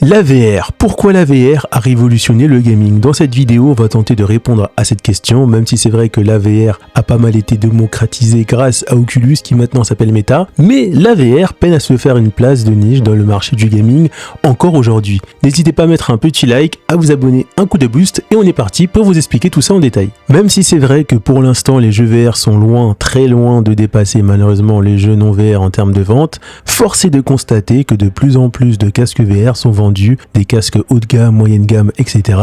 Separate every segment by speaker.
Speaker 1: La VR. Pourquoi la VR a révolutionné le gaming? Dans cette vidéo, on va tenter de répondre à cette question, même si c'est vrai que la VR a pas mal été démocratisée grâce à Oculus, qui maintenant s'appelle Meta, mais la VR peine à se faire une place de niche dans le marché du gaming encore aujourd'hui. N'hésitez pas à mettre un petit like, à vous abonner, un coup de boost, et on est parti pour vous expliquer tout ça en détail. Même si c'est vrai que pour l'instant, les jeux VR sont loin, très loin de dépasser malheureusement les jeux non VR en termes de vente, force est de constater que de plus en plus de casques VR sont vendus, des casques haut de gamme, moyenne gamme, etc.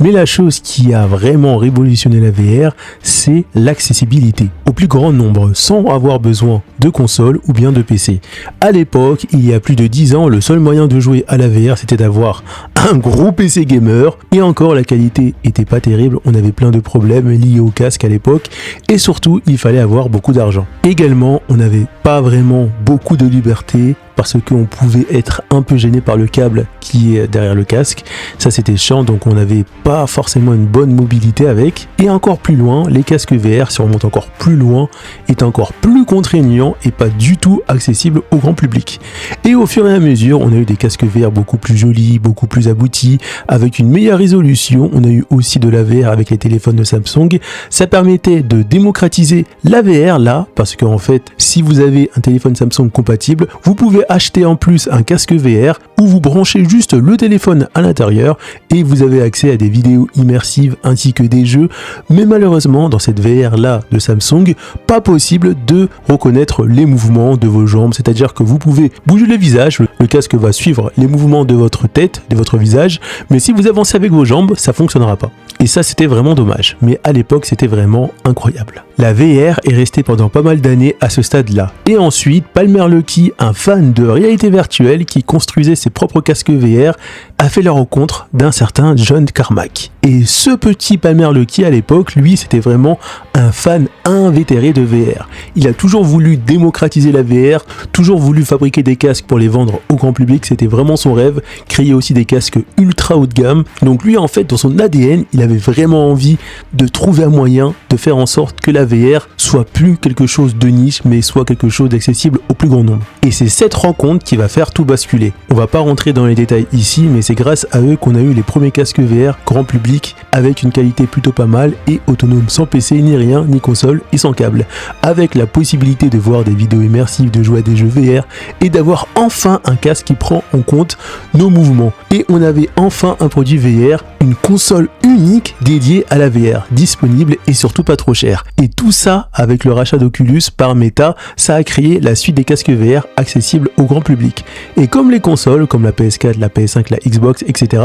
Speaker 1: Mais la chose qui a vraiment révolutionné la VR, c'est l'accessibilité au plus grand nombre, sans avoir besoin de console ou bien de PC. À l'époque, il y a plus de 10 ans, le seul moyen de jouer à la VR, c'était d'avoir un gros PC gamer, et encore la qualité était pas terrible, on avait plein de problèmes liés au casque à l'époque, et surtout, il fallait avoir beaucoup d'argent. Également, on n'avait pas vraiment beaucoup de liberté, parce qu'on pouvait être un peu gêné par le câble qui est derrière le casque. Ça, c'était chiant, donc on n'avait pas forcément une bonne mobilité avec. Et encore plus loin, les casques VR, si on remonte encore plus loin, est encore plus contraignant et pas du tout accessible au grand public. Et au fur et à mesure, on a eu des casques VR beaucoup plus jolis, beaucoup plus aboutis, avec une meilleure résolution. On a eu aussi de la VR avec les téléphones de Samsung. Ça permettait de démocratiser la VR là, parce qu'en fait, si vous avez un téléphone Samsung compatible, vous pouvez acheter en plus un casque VR où vous branchez juste le téléphone à l'intérieur et vous avez accès à des vidéos immersives ainsi que des jeux. Mais malheureusement, dans cette VR là de Samsung, pas possible de reconnaître les mouvements de vos jambes, c'est-à-dire que vous pouvez bouger le visage, le casque va suivre les mouvements de votre tête, de votre visage, mais si vous avancez avec vos jambes, ça fonctionnera pas. Et ça, c'était vraiment dommage, mais à l'époque, c'était vraiment incroyable. La VR est restée pendant pas mal d'années à ce stade-là. Et ensuite, Palmer Luckey, un fan de réalité virtuelle qui construisait ses propres casques VR, a fait la rencontre d'un certain John Carmack. Et ce petit Palmer Luckey, à l'époque, lui, c'était vraiment un fan invétéré de VR. Il a toujours voulu démocratiser la VR, toujours voulu fabriquer des casques pour les vendre au grand public, c'était vraiment son rêve, créer aussi des casques ultra haut de gamme. Donc lui, en fait, dans son ADN, il avait vraiment envie de trouver un moyen de faire en sorte que la VR soit plus quelque chose de niche, mais soit quelque chose d'accessible au plus grand nombre. Et c'est cette rencontre qui va faire tout basculer. On va pas rentrer dans les détails ici, mais c'est grâce à eux qu'on a eu les premiers casques VR grand public avec une qualité plutôt pas mal et autonome, sans PC ni rien, ni console et sans câble, avec la possibilité de voir des vidéos immersives, de jouer à des jeux VR et d'avoir enfin un casque qui prend en compte nos mouvements. Et on avait enfin un produit VR, une console unique dédiée à la VR, disponible et surtout pas trop cher. Et tout ça, avec le rachat d'Oculus par Meta, ça a créé la suite des casques VR accessibles au grand public. Et comme les consoles, comme la PS4, la PS5, la Xbox, etc.,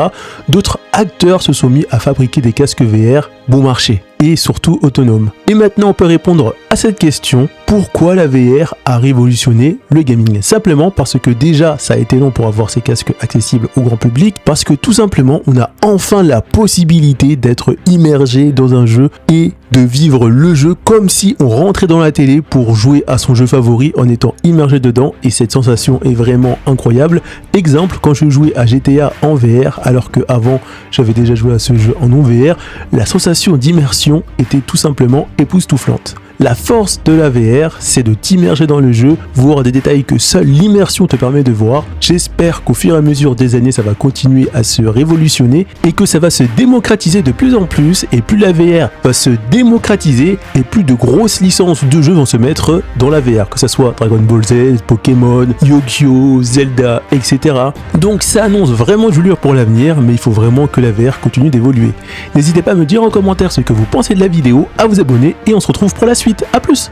Speaker 1: d'autres acteurs se sont mis à fabriquer des casques VR bon marché et surtout autonomes. Et maintenant on peut répondre à cette question: pourquoi la VR a révolutionné le gaming? Simplement parce que déjà ça a été long pour avoir ces casques accessibles au grand public, parce que tout simplement on a enfin la possibilité d'être immergé dans un jeu et de vivre le jeu comme si on rentrait dans la télé pour jouer à son jeu favori en étant immergé dedans, et cette sensation est vraiment incroyable. Exemple, quand je jouais à GTA en VR alors que avant j'avais déjà joué à ce jeu en non VR, la sensation d'immersion était tout simplement époustouflante. La force de la VR, c'est de t'immerger dans le jeu, voir des détails que seule l'immersion te permet de voir. J'espère qu'au fur et à mesure des années, ça va continuer à se révolutionner et que ça va se démocratiser de plus en plus. Et plus la VR va se démocratiser, et plus de grosses licences de jeux vont se mettre dans la VR, que ce soit Dragon Ball Z, Pokémon, Yu-Gi-Oh, Zelda, etc. Donc ça annonce vraiment du lourd pour l'avenir, mais il faut vraiment que la VR continue d'évoluer. N'hésitez pas à me dire en commentaire ce que vous pensez de la vidéo, à vous abonner, et on se retrouve pour la suite. A plus.